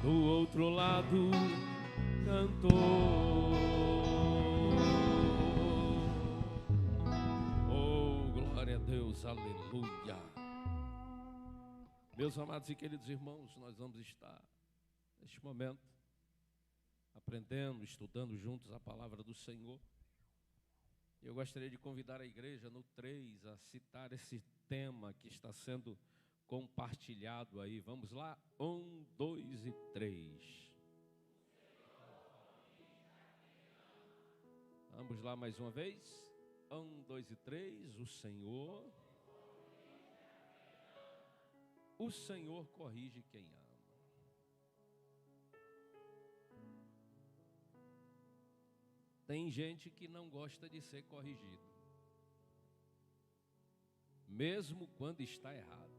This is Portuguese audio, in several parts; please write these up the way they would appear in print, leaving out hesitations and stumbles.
do outro lado cantou. Oh, glória a Deus, aleluia. Meus amados e queridos irmãos, nós vamos estar neste momento aprendendo, estudando juntos a palavra do Senhor. Eu gostaria de convidar a igreja no 3 a citar esse tema que está sendo compartilhado aí. Vamos lá? 1, 2 e 3. Vamos lá mais uma vez? 1, 2 e 3. O Senhor corrige quem ama. Tem gente que não gosta de ser corrigido, mesmo quando está errado.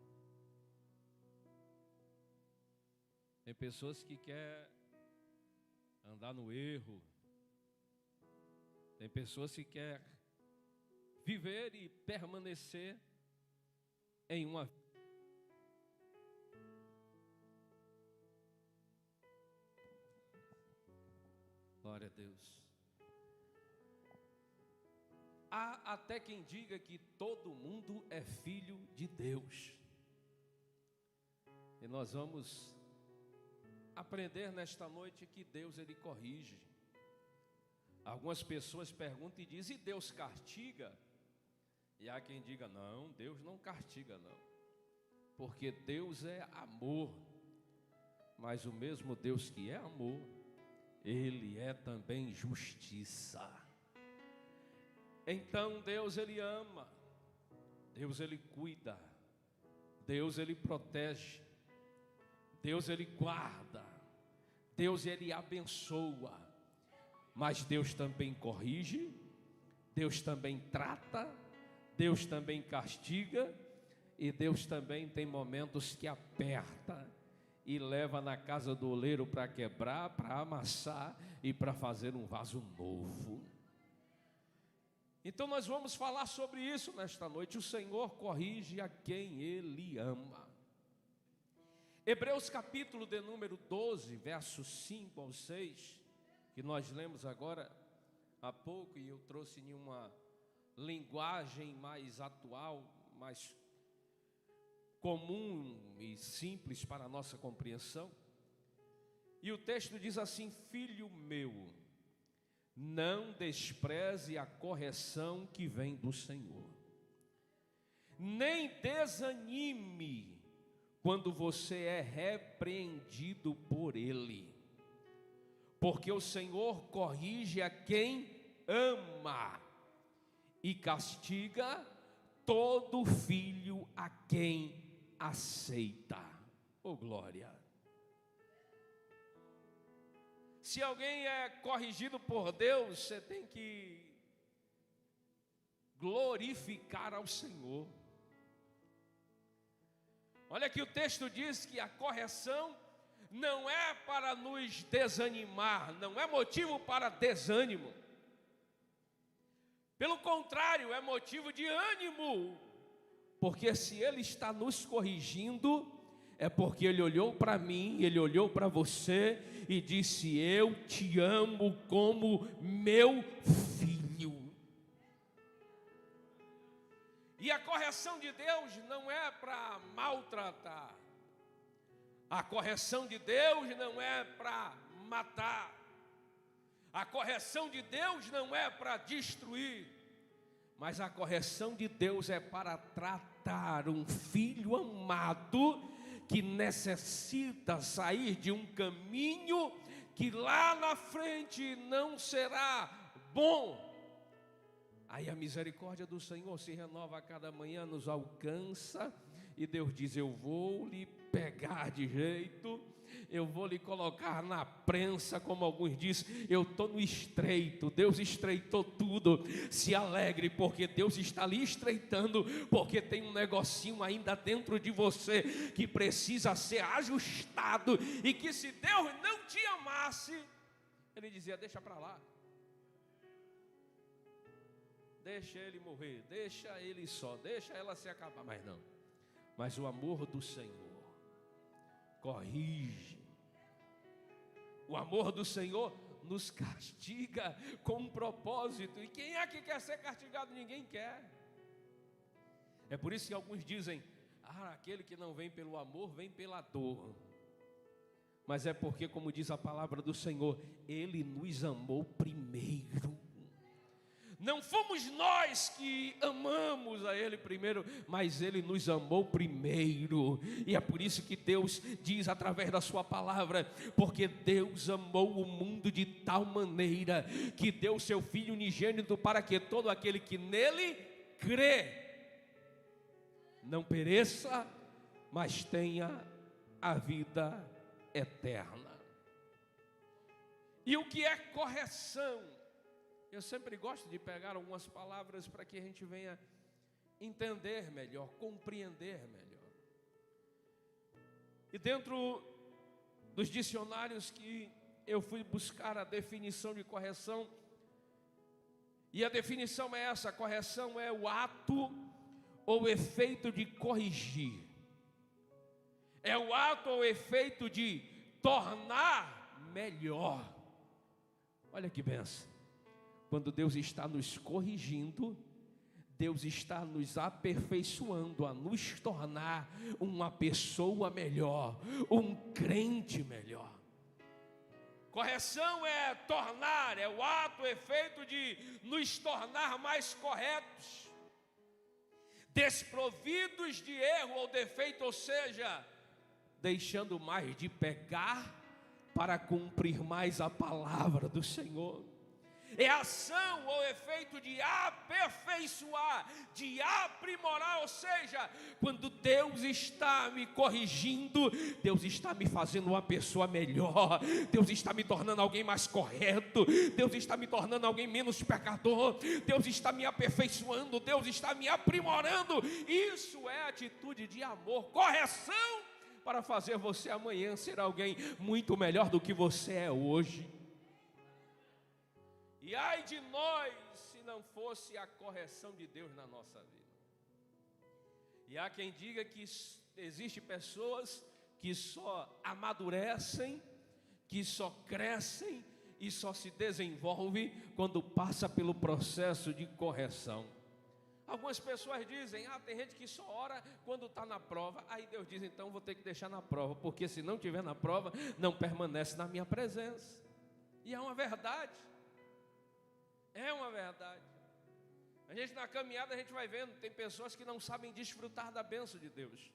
Tem pessoas que querem andar no erro. Tem pessoas que querem viver e permanecer em uma vida. Glória a Deus. Há até quem diga que todo mundo é filho de Deus. E nós vamos aprender nesta noite que Deus, Ele corrige. Algumas pessoas perguntam e dizem: e Deus castiga? E há quem diga: não, Deus não castiga não, porque Deus é amor. Mas o mesmo Deus que é amor, Ele é também justiça. Então Deus, Ele ama, Deus, Ele cuida, Deus, Ele protege, Deus, Ele guarda, Deus, Ele abençoa, mas Deus também corrige, Deus também trata, Deus também castiga, e Deus também tem momentos que aperta e leva na casa do oleiro para quebrar, para amassar e para fazer um vaso novo. Então nós vamos falar sobre isso nesta noite. O Senhor corrige a quem Ele ama. Hebreus capítulo de número 12, versos 5 ao 6, que nós lemos agora há pouco, e eu trouxe em uma linguagem mais atual, mais comum e simples para a nossa compreensão. E o texto diz assim: filho meu, não despreze a correção que vem do Senhor, nem desanime quando você é repreendido por Ele, porque o Senhor corrige a quem ama e castiga todo filho a quem aceita. Oh, glória! Se alguém é corrigido por Deus, você tem que glorificar ao Senhor. Olha que o texto diz que a correção não é para nos desanimar, não é motivo para desânimo. Pelo contrário, é motivo de ânimo, porque se Ele está nos corrigindo, é porque Ele olhou para mim, Ele olhou para você e disse: eu te amo como meu filho. E a correção de Deus não é para maltratar, a correção de Deus não é para matar, a correção de Deus não é para destruir, mas a correção de Deus é para tratar um filho amado que necessita sair de um caminho que lá na frente não será bom. Aí a misericórdia do Senhor se renova a cada manhã, nos alcança, e Deus diz: eu vou lhe pegar de jeito, eu vou lhe colocar na prensa, como alguns dizem, eu estou no estreito. Deus estreitou tudo, se alegre, porque Deus está lhe estreitando, porque tem um negocinho ainda dentro de você, que precisa ser ajustado, e que se Deus não te amasse, Ele dizia: deixa para lá, deixa ele morrer, deixa ele só, deixa ela se acabar. Mas não, mas o amor do Senhor corrige, O amor do Senhor nos castiga com um propósito. E quem é que quer ser castigado? Ninguém quer. É por isso que alguns dizem: aquele que não vem pelo amor, vem pela dor. Mas é porque, como diz a palavra do Senhor, Ele nos amou primeiro. Não fomos nós que amamos a Ele primeiro, mas Ele nos amou primeiro. E é por isso que Deus diz através da sua palavra: porque Deus amou o mundo de tal maneira que deu seu Filho unigênito, para que todo aquele que nele crê não pereça, mas tenha a vida eterna. E o que é correção? Eu sempre gosto de pegar algumas palavras para que a gente venha entender melhor, compreender melhor. E dentro dos dicionários que eu fui buscar a definição de correção, e a definição é essa: correção é o ato ou efeito de corrigir. É o ato ou efeito de tornar melhor. Olha que benção. Quando Deus está nos corrigindo, Deus está nos aperfeiçoando, a nos tornar uma pessoa melhor, um crente melhor. Correção é tornar, é o ato, o efeito de nos tornar mais corretos, desprovidos de erro ou defeito, ou seja, deixando mais de pecar para cumprir mais a palavra do Senhor. É ação ou efeito de aperfeiçoar, de aprimorar, ou seja, quando Deus está me corrigindo, Deus está me fazendo uma pessoa melhor, Deus está me tornando alguém mais correto, Deus está me tornando alguém menos pecador, Deus está me aperfeiçoando, Deus está me aprimorando. Isso é atitude de amor, correção, para fazer você amanhã ser alguém muito melhor do que você é hoje. E ai de nós se não fosse a correção de Deus na nossa vida. E há quem diga que existem pessoas que só amadurecem, que só crescem e só se desenvolvem quando passa pelo processo de correção. Algumas pessoas dizem: tem gente que só ora quando está na prova. Aí Deus diz: então vou ter que deixar na prova, porque se não estiver na prova, não permanece na minha presença. E é uma verdade. É uma verdade. A gente na caminhada a gente vai vendo, tem pessoas que não sabem desfrutar da bênção de Deus.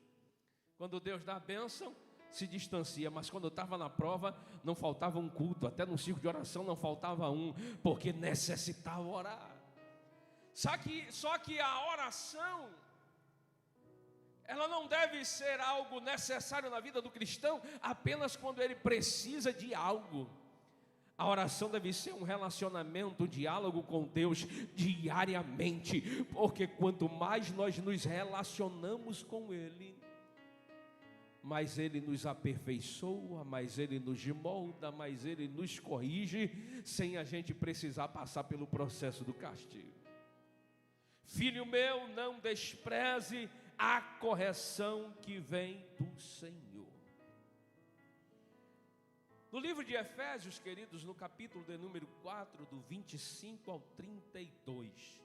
Quando Deus dá a bênção, se distancia, mas quando estava na prova, não faltava um culto, até no círculo de oração não faltava um, porque necessitava orar. Só que a oração, ela não deve ser algo necessário na vida do cristão apenas quando ele precisa de algo. A oração deve ser um relacionamento, um diálogo com Deus diariamente, porque quanto mais nós nos relacionamos com Ele, mais Ele nos aperfeiçoa, mais Ele nos molda, mais Ele nos corrige, sem a gente precisar passar pelo processo do castigo. Filho meu, não despreze a correção que vem do Senhor. No livro de Efésios, queridos, no capítulo de número 4, do 25 ao 32.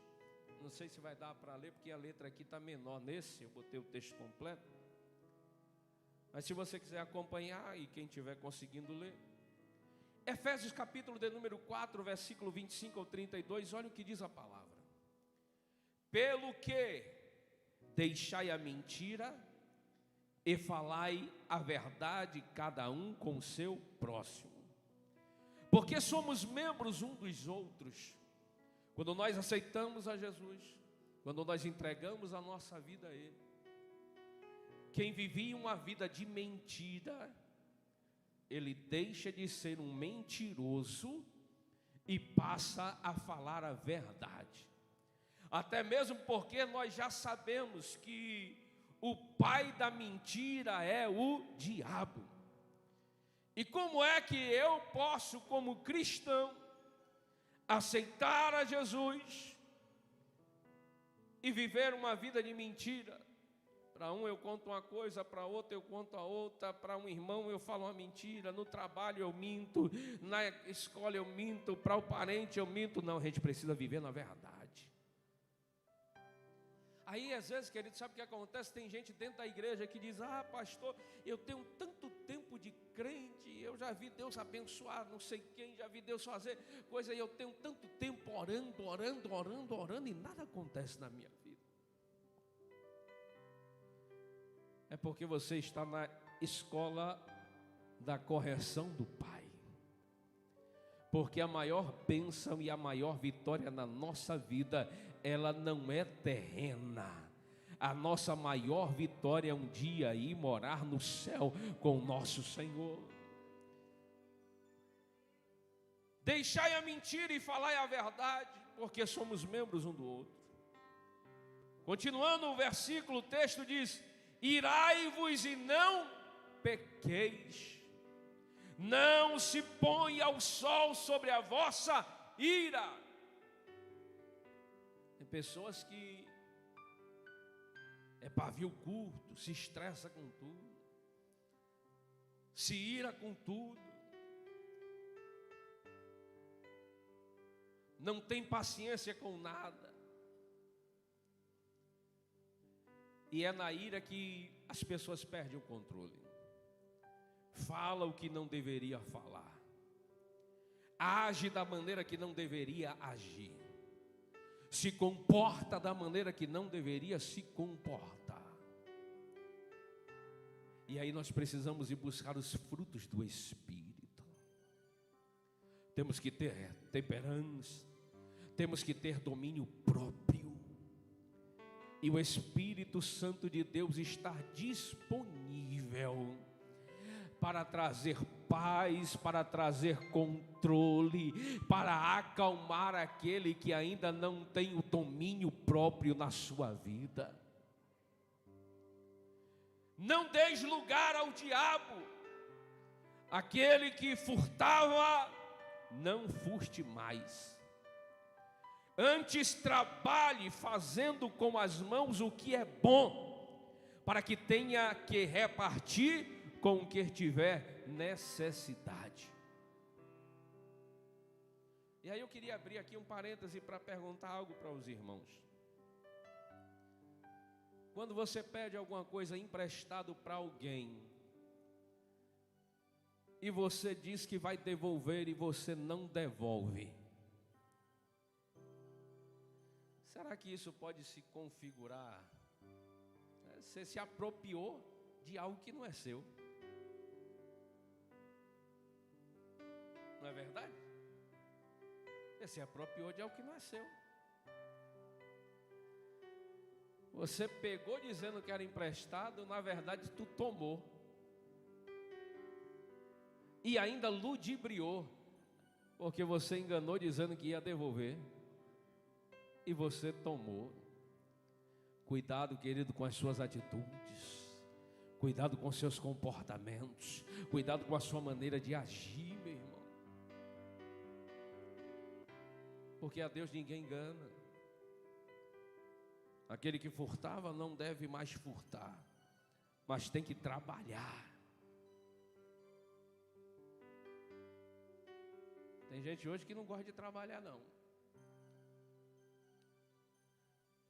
Não sei se vai dar para ler, porque a letra aqui está menor. Nesse, eu botei o texto completo. Mas se você quiser acompanhar, e quem estiver conseguindo ler. Efésios, capítulo de número 4, versículo 25 ao 32, olha o que diz a palavra. Pelo que deixai a mentira e falai a verdade, cada um com o seu próximo. Porque somos membros um dos outros. Quando nós aceitamos a Jesus, quando nós entregamos a nossa vida a Ele, quem vivia uma vida de mentira, ele deixa de ser um mentiroso e passa a falar a verdade. Até mesmo porque nós já sabemos que o pai da mentira é o diabo. E como é que eu posso, como cristão, aceitar a Jesus e viver uma vida de mentira? Para um eu conto uma coisa, para outro eu conto a outra, para um irmão eu falo uma mentira, no trabalho eu minto, na escola eu minto, para o parente eu minto. Não, a gente precisa viver na verdade. Aí às vezes, querido, sabe o que acontece? Tem gente dentro da igreja que diz: ah, pastor, eu tenho tanto tempo de crente, eu já vi Deus abençoar não sei quem, já vi Deus fazer coisa, e eu tenho tanto tempo orando, e nada acontece na minha vida. É porque você está na escola da correção do Pai. Porque a maior bênção e a maior vitória na nossa vida, ela não é terrena. A nossa maior vitória é um dia ir morar no céu com o nosso Senhor. Deixai a mentira e falai a verdade, porque somos membros um do outro. Continuando o versículo, o texto diz: irai-vos e não pequeis. Não se ponha o sol sobre a vossa ira. Tem pessoas que é pavio curto, se estressa com tudo, se ira com tudo, não tem paciência com nada. E é na ira que as pessoas perdem o controle. Fala o que não deveria falar, age da maneira que não deveria agir, se comporta da maneira que não deveria se comportar. E aí nós precisamos ir buscar os frutos do Espírito. Temos que ter temperança, temos que ter domínio próprio. E o Espírito Santo de Deus está disponível para trazer paz, para trazer controle, para acalmar aquele que ainda não tem o domínio próprio na sua vida. Não deis lugar ao diabo. Aquele que furtava, não furte mais. Antes trabalhe fazendo com as mãos o que é bom, para que tenha que repartir com o que tiver necessidade. E aí eu queria abrir aqui um parêntese para perguntar algo para os irmãos. Quando você pede alguma coisa emprestado para alguém, e você diz que vai devolver e você não devolve, será que isso pode se configurar? Você se apropriou de algo que não é seu. Não é verdade? Você se apropriou de algo que não é seu. Você pegou dizendo que era emprestado, na verdade tu tomou. E ainda ludibriou, porque você enganou dizendo que ia devolver. E você tomou. Cuidado, querido, com as suas atitudes. Cuidado com seus comportamentos. Cuidado com a sua maneira de agir, meu irmão. Porque a Deus ninguém engana. Aquele que furtava não deve mais furtar, mas tem que trabalhar. Tem gente hoje que não gosta de trabalhar não.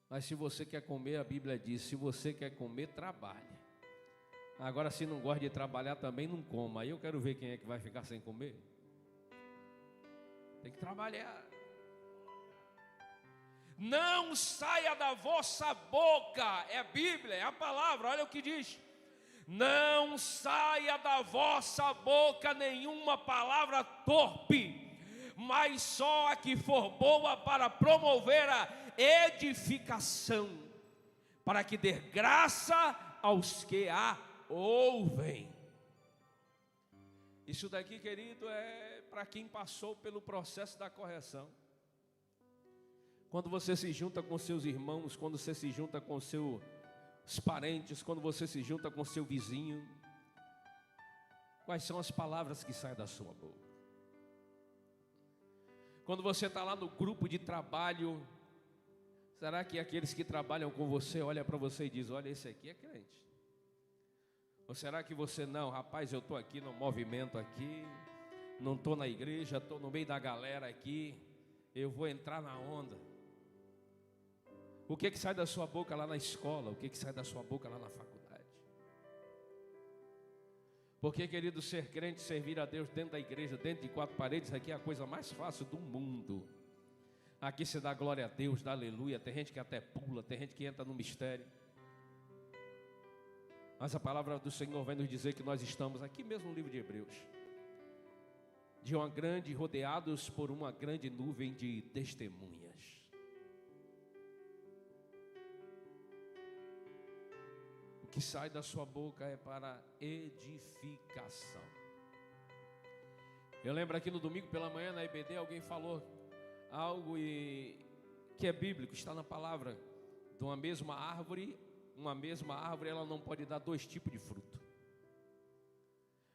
Mas se você quer comer, a Bíblia diz, se você quer comer, trabalhe. Agora se não gosta de trabalhar também, não coma. Aí eu quero ver quem é que vai ficar sem comer. Tem que trabalhar. Não saia da vossa boca, é a Bíblia, é a palavra, olha o que diz. Não saia da vossa boca nenhuma palavra torpe, mas só a que for boa para promover a edificação, para que dê graça aos que a ouvem. Isso daqui, querido, é para quem passou pelo processo da correção. Quando você se junta com seus irmãos, quando você se junta com seus parentes, quando você se junta com seu vizinho, quais são as palavras que saem da sua boca? Quando você está lá no grupo de trabalho, Será que aqueles que trabalham com você olham para você e dizem: olha, esse aqui é crente? Ou será que você não, rapaz, eu estou aqui no movimento aqui, não estou na igreja, estou no meio da galera aqui, eu vou entrar na onda? O que sai da sua boca lá na escola? O que sai da sua boca lá na faculdade? Porque, querido, ser crente, servir a Deus dentro da igreja, dentro de quatro paredes, aqui é a coisa mais fácil do mundo. Aqui se dá glória a Deus, dá aleluia. Tem gente que até pula, tem gente que entra no mistério. Mas a palavra do Senhor vai nos dizer que nós estamos aqui mesmo no livro de Hebreus, rodeados por uma grande nuvem de testemunhas. O que sai da sua boca é para edificação. Eu lembro aqui no domingo pela manhã na IBD alguém falou algo que é bíblico, está na palavra. De uma mesma árvore ela não pode dar dois tipos de fruto.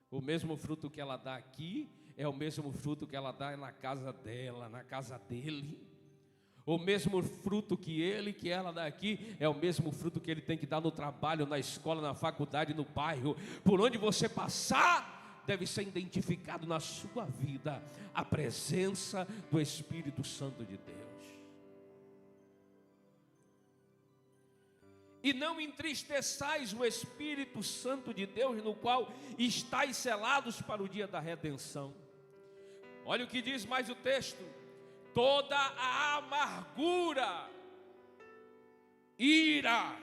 O mesmo fruto que ela dá aqui é o mesmo fruto que ela dá na casa dela, na casa dele. O mesmo fruto que ela dá aqui é o mesmo fruto que ele tem que dar no trabalho, na escola, na faculdade, no bairro. Por onde você passar, deve ser identificado na sua vida a presença do Espírito Santo de Deus. E não entristeçais o Espírito Santo de Deus, no qual estáis selados para o dia da redenção. Olha o que diz mais o texto: toda a amargura, ira,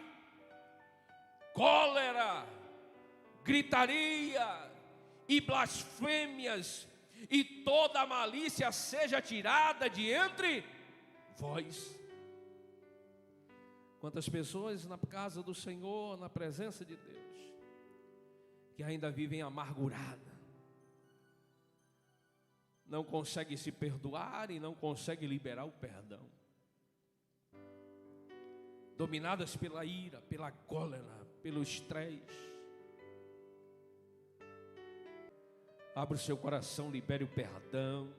cólera, gritaria e blasfêmias e toda a malícia seja tirada de entre vós. Quantas pessoas na casa do Senhor, na presença de Deus, que ainda vivem amarguradas, não conseguem se perdoar e não conseguem liberar o perdão, dominadas pela ira, pela cólera, pelo estresse. Abra o seu coração, libere o perdão.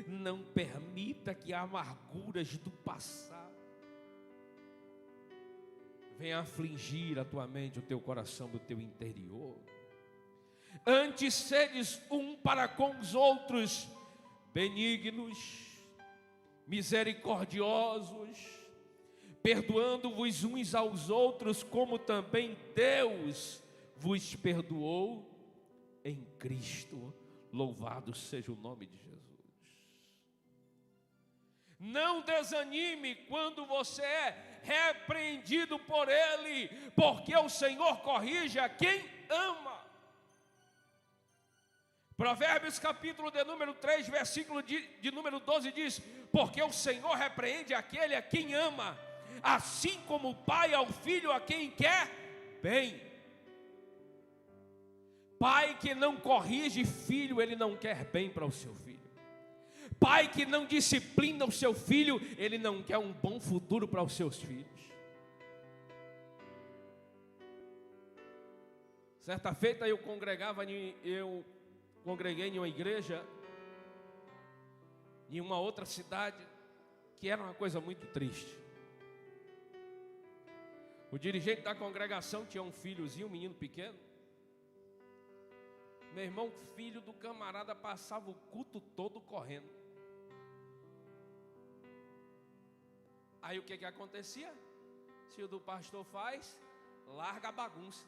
Não permita que amarguras do passado venha afligir a tua mente, o teu coração, o teu interior. Antes sedes um para com os outros, benignos, misericordiosos, perdoando-vos uns aos outros, como também Deus vos perdoou em Cristo. Louvado seja o nome de Jesus. Não desanime quando você é repreendido por Ele, porque o Senhor corrige a quem ama. Provérbios capítulo de número 3, versículo de número 12 diz: porque o Senhor repreende aquele a quem ama, assim como o pai ao filho a quem quer bem. Pai que não corrige filho, ele não quer bem para o seu filho. Pai que não disciplina o seu filho, ele não quer um bom futuro para os seus filhos. Certa feita eu congreguei em uma igreja, em uma outra cidade, que era uma coisa muito triste. O dirigente da congregação tinha um filhozinho, um menino pequeno. Meu irmão, filho do camarada, passava o culto todo correndo. Aí o que acontecia? Se o do pastor faz, larga a bagunça.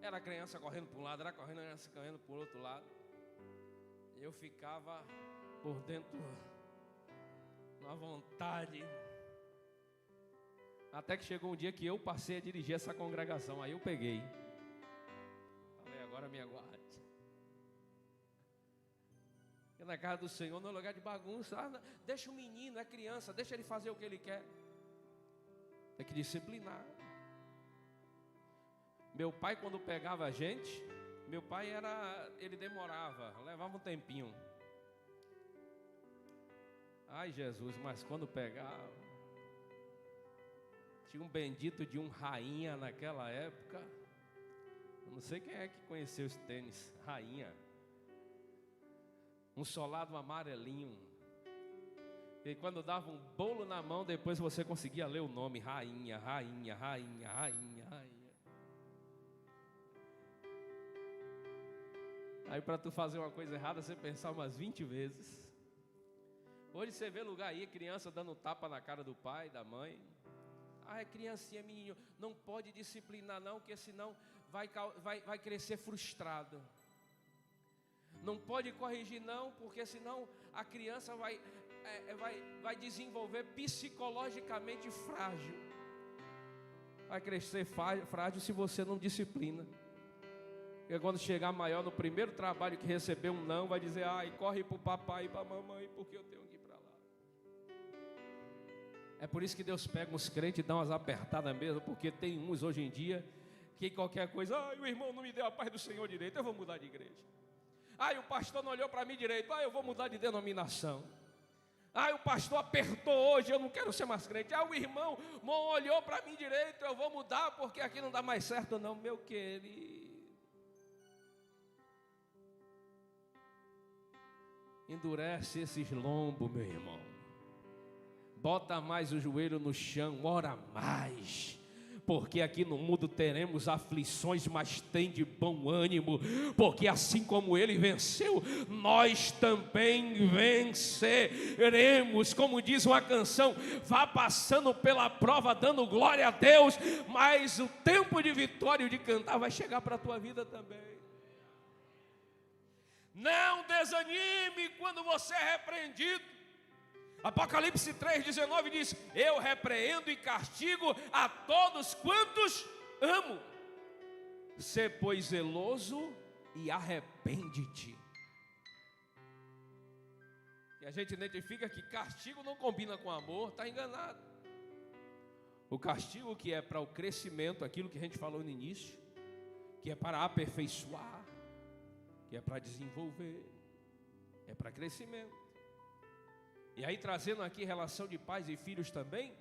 Era a criança correndo para um lado, era a criança correndo para o outro lado. Eu ficava por dentro, na vontade. Até que chegou um dia que eu passei a dirigir essa congregação. Aí eu peguei. Falei, agora me aguarde. Porque na casa do Senhor não é lugar de bagunça. Deixa o menino, é criança, deixa ele fazer o que ele quer. Tem que disciplinar. Meu pai, quando pegava a gente, ele demorava, levava um tempinho. Ai, Jesus, mas quando pegava, tinha um bendito de um rainha naquela época. Eu não sei quem é que conheceu esse tênis, rainha. Um solado amarelinho. E quando dava um bolo na mão, depois você conseguia ler o nome: rainha, rainha, rainha, rainha, rainha. Aí para tu fazer uma coisa errada, você pensar umas 20 vezes. Hoje você vê lugar aí, criança dando tapa na cara do pai, da mãe. Ah, é criancinha, menino, não pode disciplinar não, porque senão vai crescer frustrado. Não pode corrigir não, porque senão a criança vai desenvolver psicologicamente frágil. Vai crescer frágil se você não disciplina. E quando chegar maior no primeiro trabalho que receber um não, vai dizer: ai, corre para o papai e para a mamãe, porque eu tenho que ir para lá. É por isso que Deus pega uns crentes e dá umas apertadas mesmo, porque tem uns hoje em dia que qualquer coisa: ai, o irmão não me deu a paz do Senhor direito, eu vou mudar de igreja. Ai, o pastor não olhou para mim direito, ai, eu vou mudar de denominação. Ai, o pastor apertou hoje, eu não quero ser mais crente. Ai, o irmão não olhou para mim direito, eu vou mudar porque aqui não dá mais certo não, meu querido. Endurece esses lombos, meu irmão. Bota mais o joelho no chão, ora mais. Porque aqui no mundo teremos aflições, mas tem de bom ânimo. Porque assim como ele venceu, nós também venceremos. Como diz uma canção: vá passando pela prova, dando glória a Deus, mas o tempo de vitória e de cantar vai chegar para a tua vida também. Não desanime quando você é repreendido. Apocalipse 3,19 diz: eu repreendo e castigo a todos quantos amo. Sê, pois, zeloso e arrepende-te. E a gente identifica que castigo não combina com amor, está enganado. O castigo que é para o crescimento, aquilo que a gente falou no início, que é para aperfeiçoar, que é para desenvolver, é para crescimento. E aí trazendo aqui relação de pais e filhos também,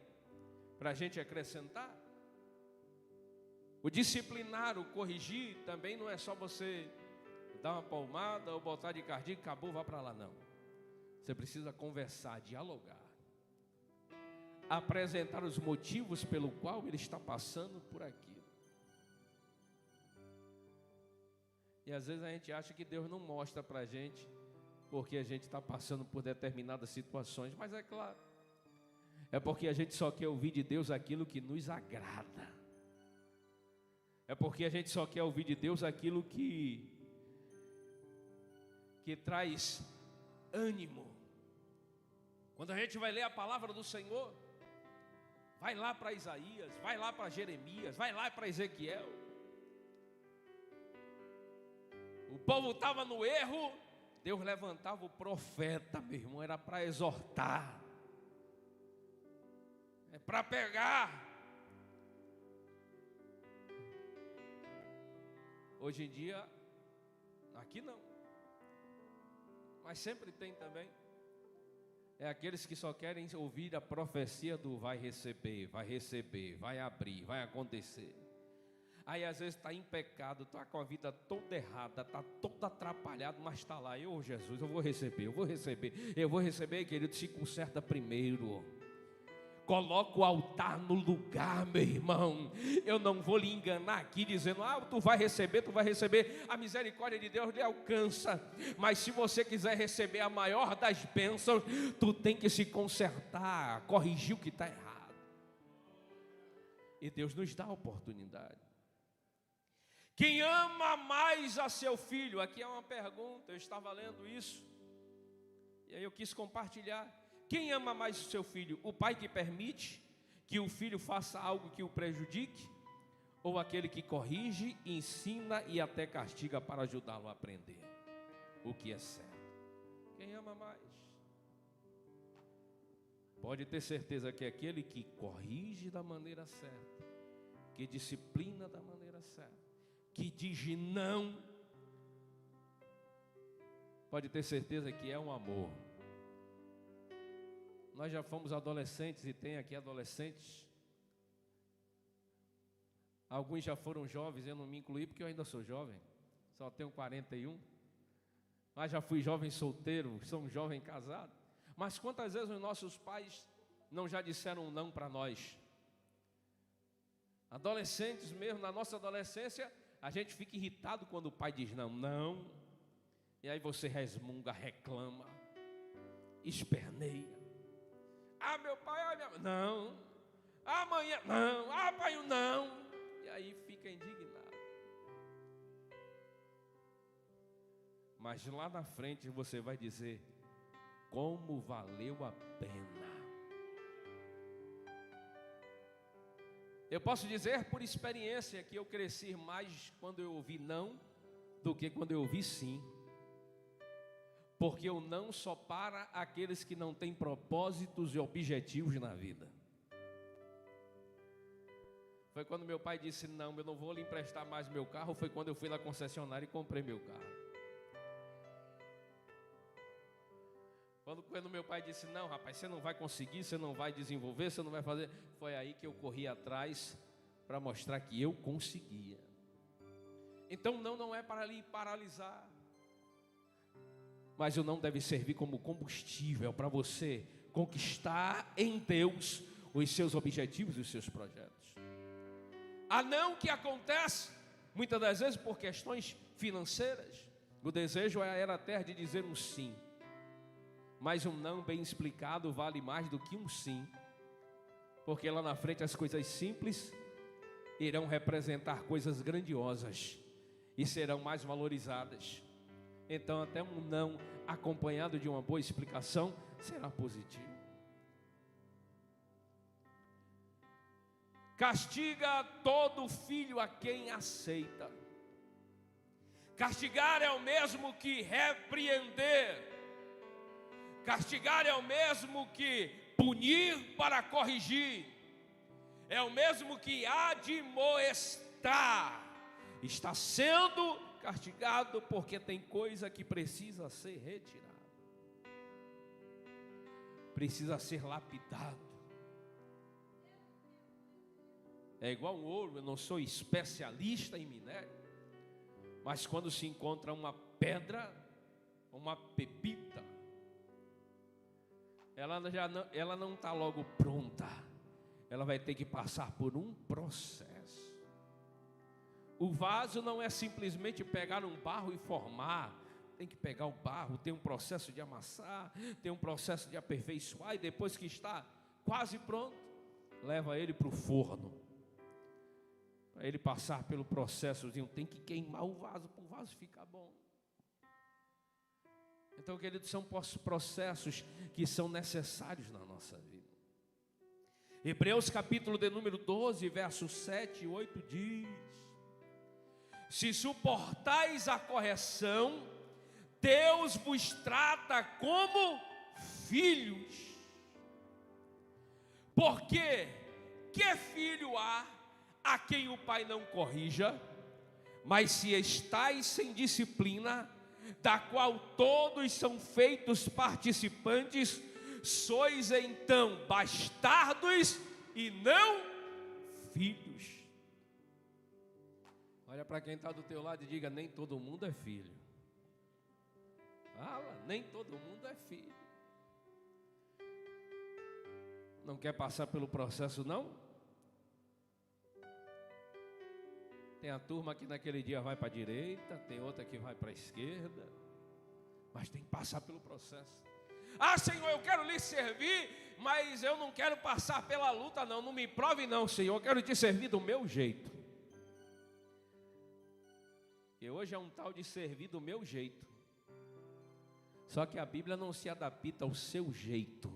para a gente acrescentar. O disciplinar, o corrigir, também não é só você dar uma palmada ou botar de cardíaco, acabou, vá para lá, não. Você precisa conversar, dialogar, apresentar os motivos pelo qual ele está passando por aquilo. E às vezes a gente acha que Deus não mostra para a gente, porque a gente está passando por determinadas situações, mas é claro, é porque a gente só quer ouvir de Deus aquilo que nos agrada, é porque a gente só quer ouvir de Deus aquilo que traz ânimo. Quando a gente vai ler a palavra do Senhor, vai lá para Isaías, vai lá para Jeremias, vai lá para Ezequiel. O povo estava no erro, Deus levantava o profeta, meu irmão, era para exortar, é para pegar. Hoje em dia, aqui não, mas sempre tem também. É aqueles que só querem ouvir a profecia do vai receber, vai abrir, vai acontecer. Aí às vezes está em pecado, está com a vida toda errada, está todo atrapalhado, mas está lá: eu, Jesus, eu vou receber, querido. Se conserta primeiro, coloca o altar no lugar, meu irmão. Eu não vou lhe enganar aqui dizendo: tu vai receber, a misericórdia de Deus lhe alcança. Mas se você quiser receber a maior das bênçãos, tu tem que se consertar, corrigir o que está errado. E Deus nos dá a oportunidade. Quem ama mais a seu filho? Aqui é uma pergunta, eu estava lendo isso, e aí eu quis compartilhar. Quem ama mais o seu filho? O pai que permite que o filho faça algo que o prejudique? Ou aquele que corrige, ensina e até castiga para ajudá-lo a aprender o que é certo? Quem ama mais? Pode ter certeza que é aquele que corrige da maneira certa, que disciplina da maneira certa, que diz não, pode ter certeza que é um amor. Nós já fomos adolescentes e tem aqui adolescentes. Alguns já foram jovens, eu não me incluí porque eu ainda sou jovem, só tenho 41. Mas já fui jovem solteiro, sou um jovem casado. Mas quantas vezes os nossos pais não já disseram não para nós? Adolescentes mesmo, na nossa adolescência, a gente fica irritado quando o pai diz não, não. E aí você resmunga, reclama, esperneia. Ah, meu pai, ah, minha mãe, não. Amanhã, não. Ah, pai, não. E aí fica indignado. Mas lá na frente você vai dizer, como valeu a pena. Eu posso dizer por experiência que eu cresci mais quando eu ouvi não do que quando eu ouvi sim. Porque o não só para aqueles que não têm propósitos e objetivos na vida. Foi quando meu pai disse, não, eu não vou lhe emprestar mais meu carro. Foi quando eu fui na concessionária e comprei meu carro. Quando meu pai disse, não, rapaz, você não vai conseguir, você não vai desenvolver, você não vai fazer. Foi aí que eu corri atrás para mostrar que eu conseguia. Então não é para lhe paralisar. Mas o não deve servir como combustível para você conquistar em Deus os seus objetivos e os seus projetos. A não que acontece, muitas das vezes por questões financeiras. O desejo era até de dizer um sim. Mas um não bem explicado vale mais do que um sim. Porque lá na frente as coisas simples irão representar coisas grandiosas e serão mais valorizadas. Então até um não acompanhado de uma boa explicação será positivo. Castiga todo filho a quem aceita. Castigar é o mesmo que repreender. Castigar é o mesmo que punir para corrigir. É o mesmo que admoestar. Está sendo castigado porque tem coisa que precisa ser retirada. Precisa ser lapidado. É igual um ouro, eu não sou especialista em minério. Mas quando se encontra uma pedra, uma pepita, ela não está logo pronta. Ela vai ter que passar por um processo. O vaso não é simplesmente pegar um barro e formar. Tem que pegar o barro, tem um processo de amassar, tem um processo de aperfeiçoar. E depois que está quase pronto, leva ele para o forno. Para ele passar pelo processo, tem que queimar o vaso para o vaso ficar bom. Então, queridos, são processos que são necessários na nossa vida. Hebreus capítulo de número 12, versos 7 e 8 diz: se suportais a correção, Deus vos trata como filhos. Porque que filho há a quem o pai não corrija? Mas se estáis sem disciplina, da qual todos são feitos participantes, sois então bastardos e não filhos. Olha para quem está do teu lado e diga, nem todo mundo é filho. Fala, nem todo mundo é filho. Não quer passar pelo processo, não? Tem a turma que naquele dia vai para a direita, tem outra que vai para a esquerda, mas tem que passar pelo processo. Ah, Senhor, eu quero lhe servir, mas eu não quero passar pela luta, não. Não me prove, não, Senhor. Eu quero te servir do meu jeito. E hoje é um tal de servir do meu jeito. Só que a Bíblia não se adapta ao seu jeito.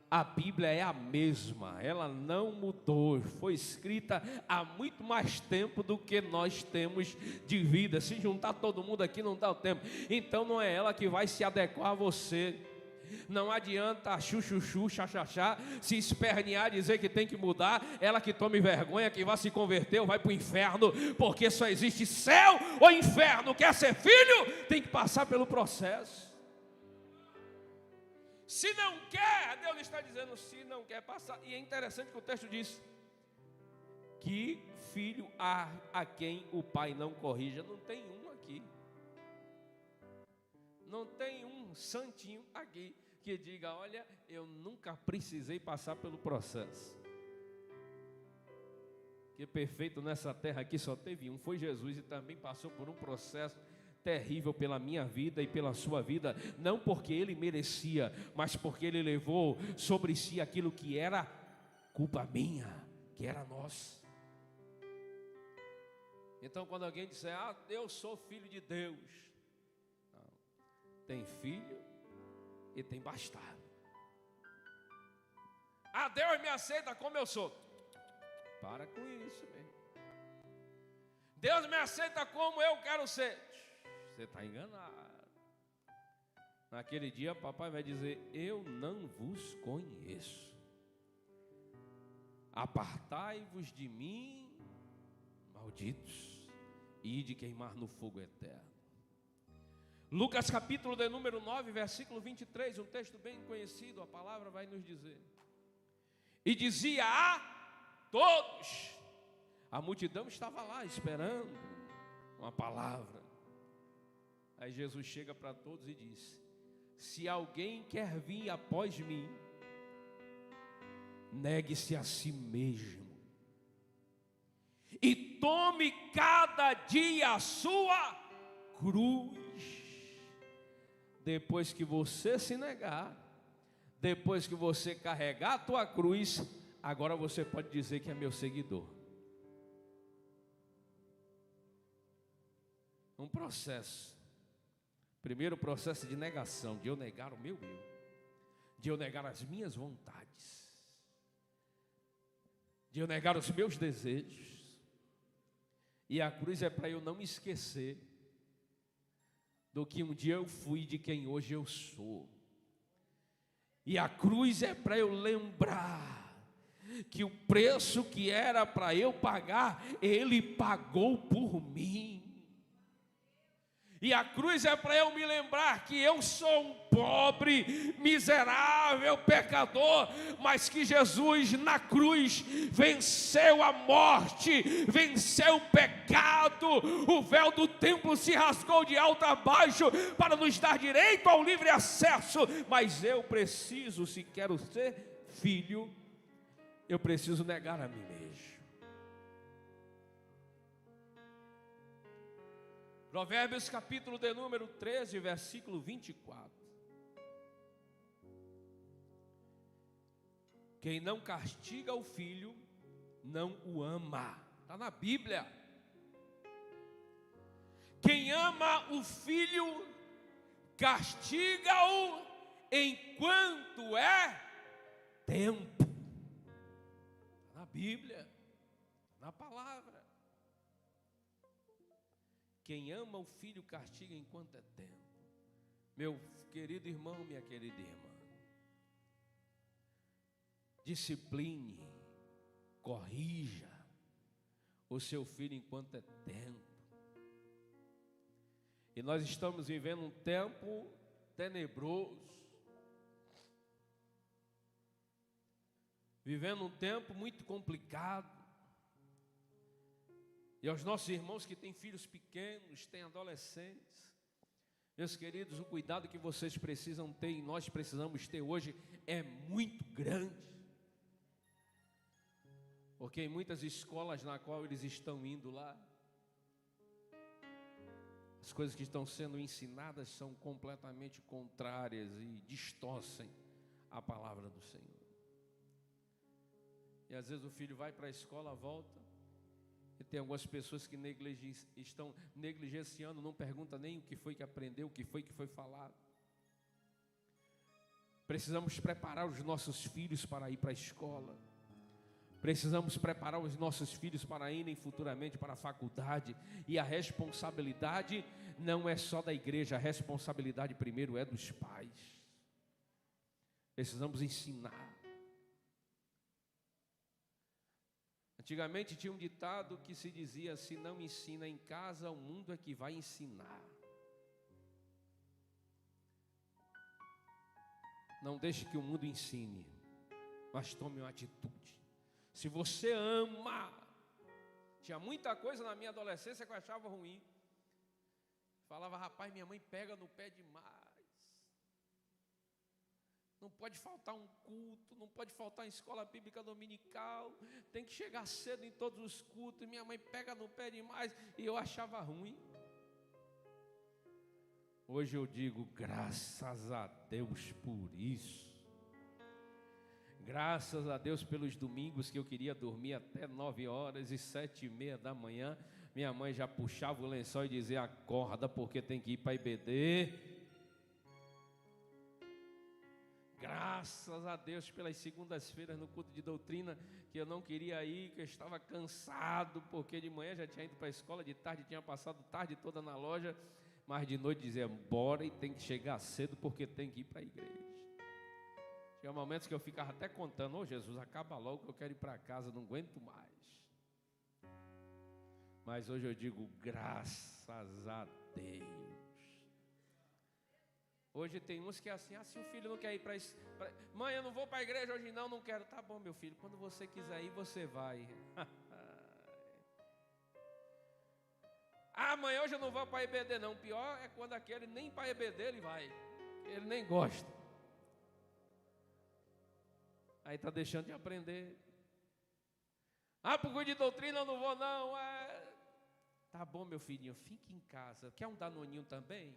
A Bíblia é a mesma, ela não mudou, foi escrita há muito mais tempo do que nós temos de vida. Se juntar todo mundo aqui não dá o tempo. Então não é ela que vai se adequar a você. Não adianta chuchuchu, chachachá, se espernear, dizer que tem que mudar. Ela que tome vergonha, que vai se converter ou vai para o inferno, porque só existe céu ou inferno. Quer ser filho, tem que passar pelo processo. Se não quer, Deus está dizendo, se não quer passar. E é interessante que o texto diz, que filho há a quem o pai não corrija. Não tem um aqui. Não tem um santinho aqui que diga: olha, eu nunca precisei passar pelo processo. Que perfeito nessa terra aqui só teve um, foi Jesus, e também passou por um processo terrível pela minha vida e pela sua vida, não porque ele merecia, mas porque ele levou sobre si aquilo que era culpa minha, que era nossa. Então, quando alguém disser: ah, eu sou filho de Deus, não. Tem filho e tem bastardo. Ah, Deus me aceita como eu sou. Para com isso, mesmo. Deus me aceita como eu quero ser. Você está enganado. Naquele dia, papai vai dizer: eu não vos conheço. Apartai-vos de mim, malditos, e de queimar no fogo eterno. Lucas capítulo de número 9, versículo 23, um texto bem conhecido, a palavra vai nos dizer: e dizia a todos, a multidão estava lá esperando uma palavra. Aí Jesus chega para todos e diz: se alguém quer vir após mim, negue-se a si mesmo e tome cada dia a sua cruz. Depois que você se negar, depois que você carregar a tua cruz, agora você pode dizer que é meu seguidor. Um processo. Primeiro processo de negação, de eu negar o meu eu, de eu negar as minhas vontades, de eu negar os meus desejos. E a cruz é para eu não me esquecer do que um dia eu fui, de quem hoje eu sou. E a cruz é para eu lembrar que o preço que era para eu pagar, Ele pagou por mim. E a cruz é para eu me lembrar que eu sou um pobre, miserável, pecador, mas que Jesus na cruz venceu a morte, venceu o pecado. O véu do templo se rasgou de alto a baixo para nos dar direito ao livre acesso. Mas eu preciso, se quero ser filho, eu preciso negar a mim mesmo. Provérbios capítulo de número 13, versículo 24. Quem não castiga o filho, não o ama. Está na Bíblia. Quem ama o filho, castiga-o enquanto é tempo. Está na Bíblia, na palavra. Quem ama o filho castiga enquanto é tempo. Meu querido irmão, minha querida irmã, discipline, corrija o seu filho enquanto é tempo. E nós estamos vivendo um tempo tenebroso, vivendo um tempo muito complicado. E aos nossos irmãos que têm filhos pequenos, têm adolescentes, meus queridos, o cuidado que vocês precisam ter e nós precisamos ter hoje é muito grande. Porque em muitas escolas na qual eles estão indo lá, as coisas que estão sendo ensinadas são completamente contrárias e distorcem a palavra do Senhor. E às vezes o filho vai para a escola, volta, e tem algumas pessoas que estão negligenciando, não perguntam nem o que foi que aprendeu, o que foi falado. Precisamos preparar os nossos filhos para ir para a escola. Precisamos preparar os nossos filhos para irem futuramente para a faculdade. E a responsabilidade não é só da igreja, a responsabilidade primeiro é dos pais. Precisamos ensinar. Antigamente tinha um ditado que se dizia: se não ensina em casa, o mundo é que vai ensinar. Não deixe que o mundo ensine, mas tome uma atitude. Se você ama, tinha muita coisa na minha adolescência que eu achava ruim. Falava: rapaz, minha mãe pega no pé demais. Não pode faltar um culto, não pode faltar uma escola bíblica dominical, tem que chegar cedo em todos os cultos. E minha mãe pega no pé demais, e eu achava ruim. Hoje eu digo, graças a Deus por isso. Graças a Deus pelos domingos que eu queria dormir até 9 horas e 7h30 da manhã. Minha mãe já puxava o lençol e dizia, acorda porque tem que ir para a IBD. Graças a Deus pelas segundas-feiras no culto de doutrina, que eu não queria ir, que eu estava cansado, porque de manhã já tinha ido para a escola, de tarde tinha passado tarde toda na loja, mas de noite dizia, bora, e tem que chegar cedo porque tem que ir para a igreja. Tinha momentos que eu ficava até contando, Jesus, acaba logo que eu quero ir para casa, não aguento mais. Mas hoje eu digo, graças a Deus. Hoje tem uns que é assim, se o filho não quer ir para... Mãe, eu não vou para a igreja hoje não quero. Tá bom, meu filho, quando você quiser ir, você vai. Mãe, hoje eu não vou para a EBD não. Pior é quando aquele nem para a EBD ele vai. Ele nem gosta. Aí está deixando de aprender. Para o curso de doutrina eu não vou não. Tá bom, meu filhinho, fique em casa. Quer um danoninho também?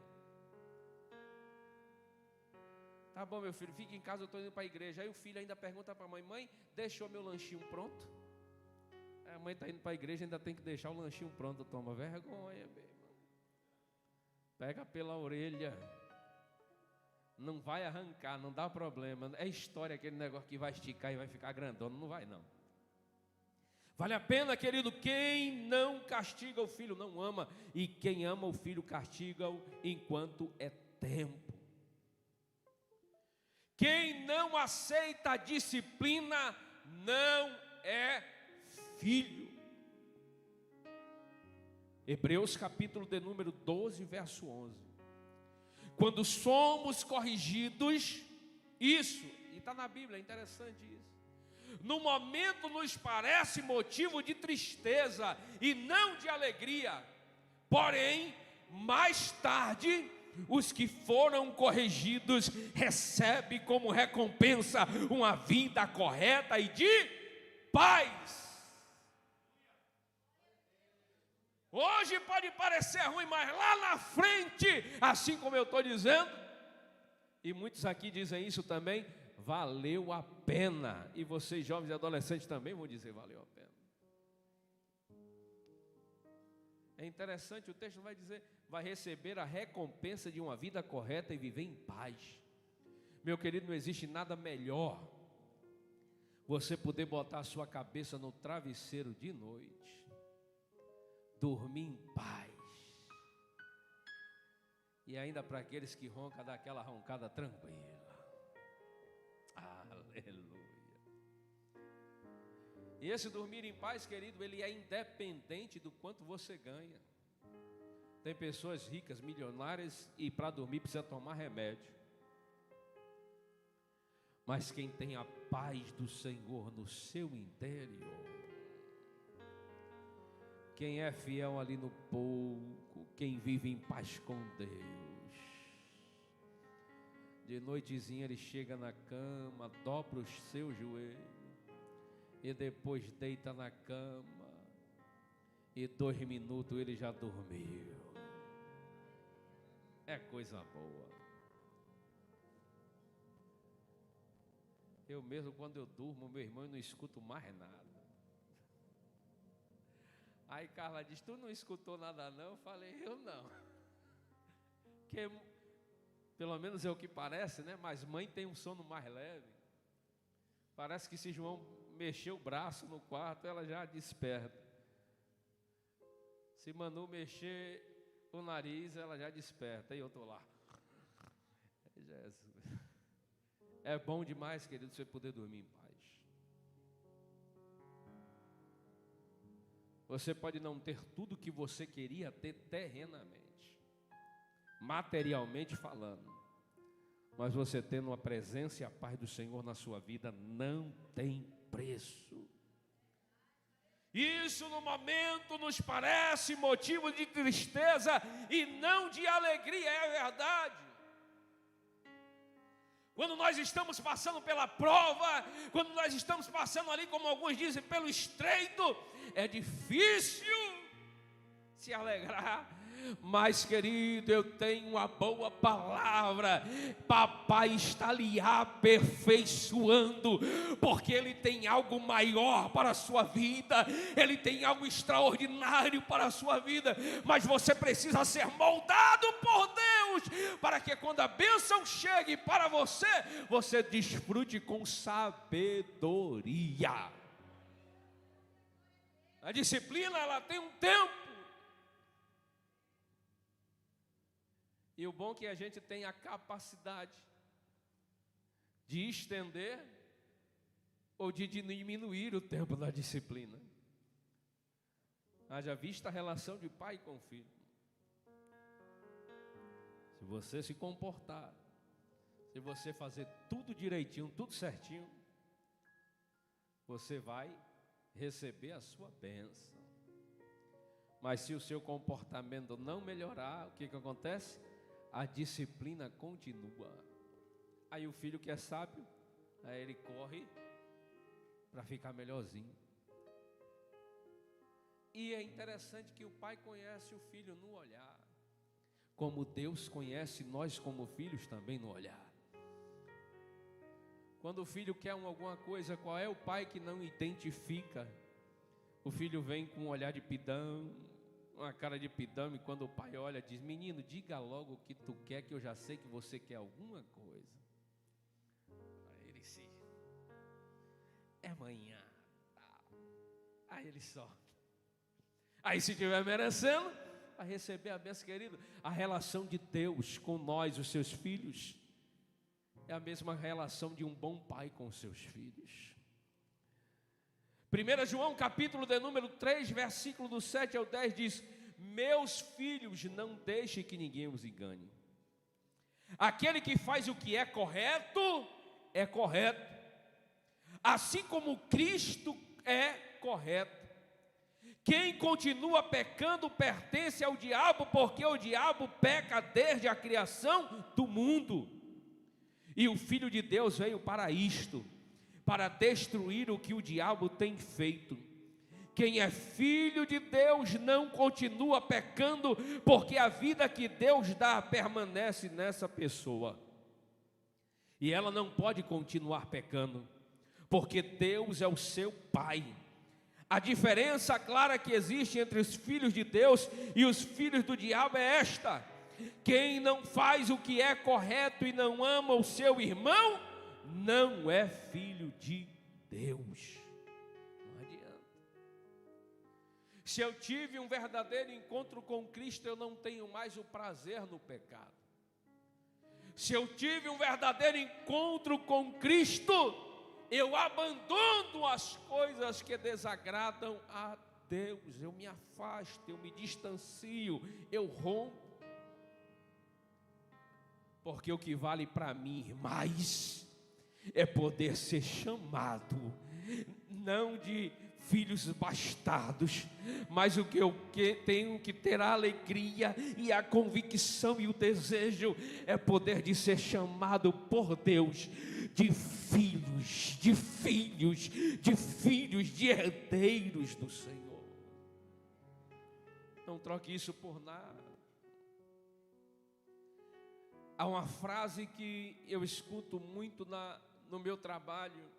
Tá bom, meu filho, fique em casa, eu estou indo para a igreja. Aí o filho ainda pergunta para a mãe, mãe, deixou meu lanchinho pronto? A mãe está indo para a igreja, ainda tem que deixar o lanchinho pronto. Toma vergonha, meu irmão. Pega pela orelha. Não vai arrancar, não dá problema. É história aquele negócio que vai esticar e vai ficar grandona. Não vai não. Vale a pena, querido, quem não castiga o filho não ama. E quem ama o filho castiga-o enquanto é tempo. Quem não aceita a disciplina não é filho. Hebreus capítulo de número 12, verso 11. Quando somos corrigidos, isso, e está na Bíblia, é interessante isso. No momento nos parece motivo de tristeza e não de alegria. Porém, mais tarde, os que foram corrigidos recebem como recompensa uma vida correta e de paz. Hoje pode parecer ruim, mas lá na frente, assim como eu estou dizendo, e muitos aqui dizem isso também, valeu a pena. E vocês jovens e adolescentes também vão dizer valeu a pena. É interessante, o texto vai dizer, vai receber a recompensa de uma vida correta e viver em paz. Meu querido, não existe nada melhor você poder botar a sua cabeça no travesseiro de noite, dormir em paz. E ainda para aqueles que roncam, dar aquela roncada tranquila. Aleluia. E esse dormir em paz, querido, ele é independente do quanto você ganha. Tem pessoas ricas, milionárias, e para dormir precisa tomar remédio. Mas quem tem a paz do Senhor no seu interior, quem é fiel ali no pouco, quem vive em paz com Deus, de noitezinha ele chega na cama, dobra os seus joelhos, e depois deita na cama, e 2 minutos ele já dormiu. É coisa boa. Eu mesmo, quando eu durmo, meu irmão, eu não escuto mais nada. Aí Carla diz, tu não escutou nada não? Eu falei, eu não. Que, pelo menos é o que parece, né? Mas mãe tem um sono mais leve. Parece que se João mexer o braço no quarto, ela já desperta. Se Manu mexer o nariz, ela já desperta. E eu estou lá. Jesus. É bom demais, querido, você poder dormir em paz. Você pode não ter tudo que você queria ter terrenamente, materialmente falando, mas você tendo a presença e a paz do Senhor na sua vida não tem preço. Isso no momento nos parece motivo de tristeza e não de alegria, é verdade. quando nós estamos passando pela prova, quando nós estamos passando ali, como alguns dizem, pelo estreito, é difícil se alegrar. Mas, querido, eu tenho uma boa palavra. Papai está lhe aperfeiçoando, porque Ele tem algo maior para a sua vida, Ele tem algo extraordinário para a sua vida. Mas você precisa ser moldado por Deus, para que quando a bênção chegue para você, você desfrute com sabedoria. A disciplina, ela tem um tempo. E o bom é que a gente tem a capacidade de estender ou de diminuir o tempo da disciplina. Haja vista a relação de pai com filho. Se você se comportar, se você fazer tudo direitinho, tudo certinho, você vai receber a sua bênção. Mas se o seu comportamento não melhorar, o que acontece? A disciplina continua. Aí o filho que é sábio, aí ele corre para ficar melhorzinho. E é interessante que o pai conhece o filho no olhar, como Deus conhece nós como filhos também no olhar. Quando o filho quer alguma coisa, qual é o pai que não identifica? O filho vem com um olhar de pidão, uma cara de pidão, e quando o pai olha, diz: menino, diga logo o que tu quer, que eu já sei que você quer alguma coisa. Aí ele se... é amanhã. Aí ele solta. Aí se estiver merecendo, vai receber a bênção, querido. A relação de Deus com nós, os seus filhos, é a mesma relação de um bom pai com os seus filhos. 1 João capítulo de número 3, versículo do 7 ao 10 diz: meus filhos, não deixem que ninguém os engane. Aquele que faz o que é correto, assim como Cristo é correto. Quem continua pecando pertence ao diabo, porque o diabo peca desde a criação do mundo. E o Filho de Deus veio para isto, para destruir o que o diabo tem feito. Quem é filho de Deus não continua pecando, porque a vida que Deus dá permanece nessa pessoa. E ela não pode continuar pecando, porque Deus é o seu Pai. A diferença clara que existe entre os filhos de Deus e os filhos do diabo é esta: quem não faz o que é correto e não ama o seu irmão, não é filho de Deus. Não adianta. Se eu tive um verdadeiro encontro com Cristo, eu não tenho mais o prazer no pecado. Se eu tive um verdadeiro encontro com Cristo, eu abandono as coisas que desagradam a Deus. Eu me afasto, eu me distancio, eu rompo. Porque o que vale para mim mais é poder ser chamado, não de filhos bastardos, mas o que eu tenho que ter a alegria e a convicção e o desejo é poder de ser chamado por Deus de filhos, de herdeiros do Senhor. Não troque isso por nada. Há uma frase que eu escuto muito no meu trabalho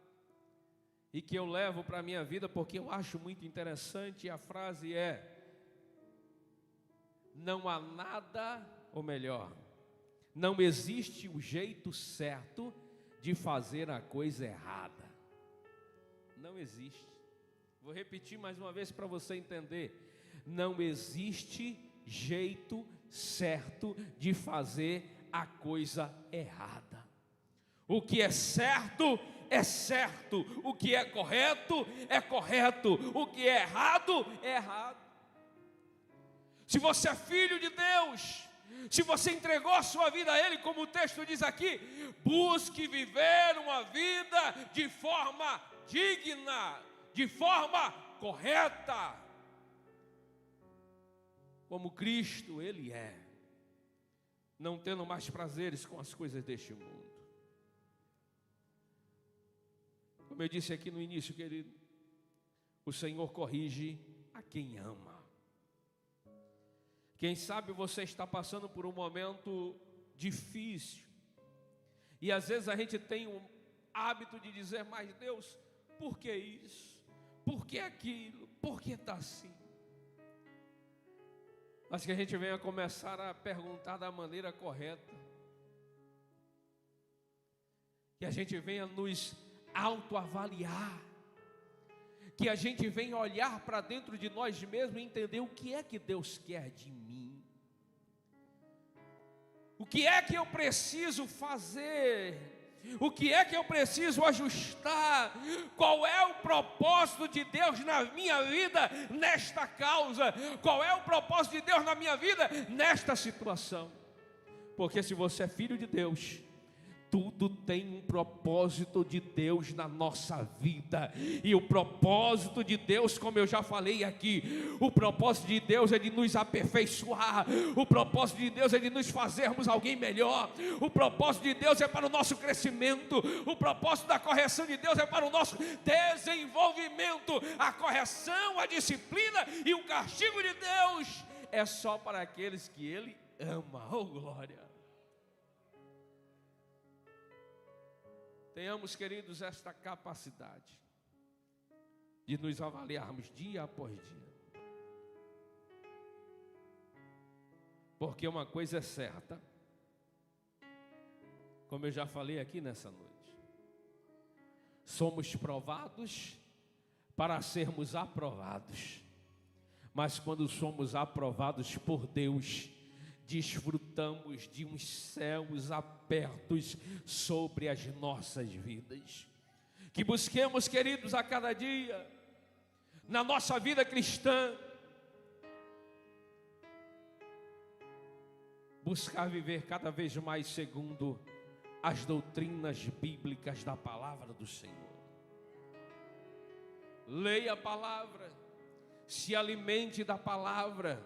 e que eu levo para a minha vida porque eu acho muito interessante. E a frase é: não há nada, ou melhor, não existe o jeito certo de fazer a coisa errada. Não existe. Vou repetir mais uma vez para você entender. Não existe jeito certo de fazer a coisa errada. O que é certo, o que é correto, o que é errado, é errado. Se você é filho de Deus, se você entregou a sua vida a Ele, como o texto diz aqui, busque viver uma vida de forma digna, de forma correta, como Cristo Ele é, não tendo mais prazeres com as coisas deste mundo. Como eu disse aqui no início, querido, o Senhor corrige a quem ama. Quem sabe você está passando por um momento difícil, e às vezes a gente tem um hábito de dizer, mas Deus, por que isso? Por que aquilo? Por que está assim? Mas que a gente venha começar a perguntar da maneira correta, que a gente venha nos autoavaliar, que a gente venha olhar para dentro de nós mesmos e entender o que é que Deus quer de mim, o que é que eu preciso fazer, o que é que eu preciso ajustar, qual é o propósito de Deus na minha vida nesta causa, qual é o propósito de Deus na minha vida nesta situação. Porque se você é filho de Deus, tudo tem um propósito de Deus na nossa vida. E o propósito de Deus, como eu já falei aqui, o propósito de Deus é de nos aperfeiçoar. O propósito de Deus é de nos fazermos alguém melhor. O propósito de Deus é para o nosso crescimento. O propósito da correção de Deus é para o nosso desenvolvimento. A correção, a disciplina e o castigo de Deus é só para aqueles que Ele ama. Oh, glória! Tenhamos, queridos, esta capacidade de nos avaliarmos dia após dia. Porque uma coisa é certa, como eu já falei aqui nessa noite, somos provados para sermos aprovados. Mas quando somos aprovados por Deus, desfrutamos de uns céus abertos sobre as nossas vidas. Que busquemos, queridos, a cada dia, na nossa vida cristã, buscar viver cada vez mais segundo as doutrinas bíblicas da palavra do Senhor. Leia a palavra, se alimente da palavra,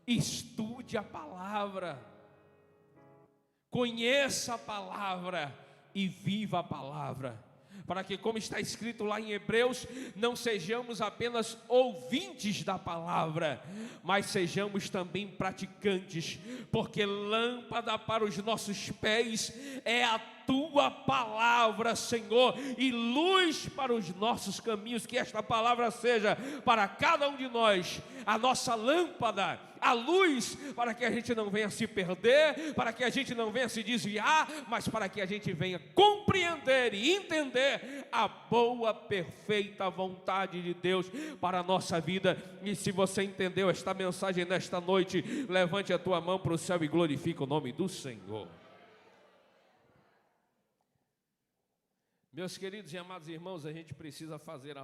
estude a palavra, conheça a palavra e viva a palavra, para que, como está escrito lá em Hebreus, não sejamos apenas ouvintes da palavra, mas sejamos também praticantes, porque lâmpada para os nossos pés é a tua palavra, Senhor, e luz para os nossos caminhos. Que esta palavra seja para cada um de nós a nossa lâmpada, a luz, para que a gente não venha se perder, para que a gente não venha se desviar, mas para que a gente venha compreender e entender a boa, perfeita vontade de Deus para a nossa vida. E se você entendeu esta mensagem nesta noite, levante a tua mão para o céu e glorifique o nome do Senhor. Meus queridos e amados irmãos, a gente precisa fazer a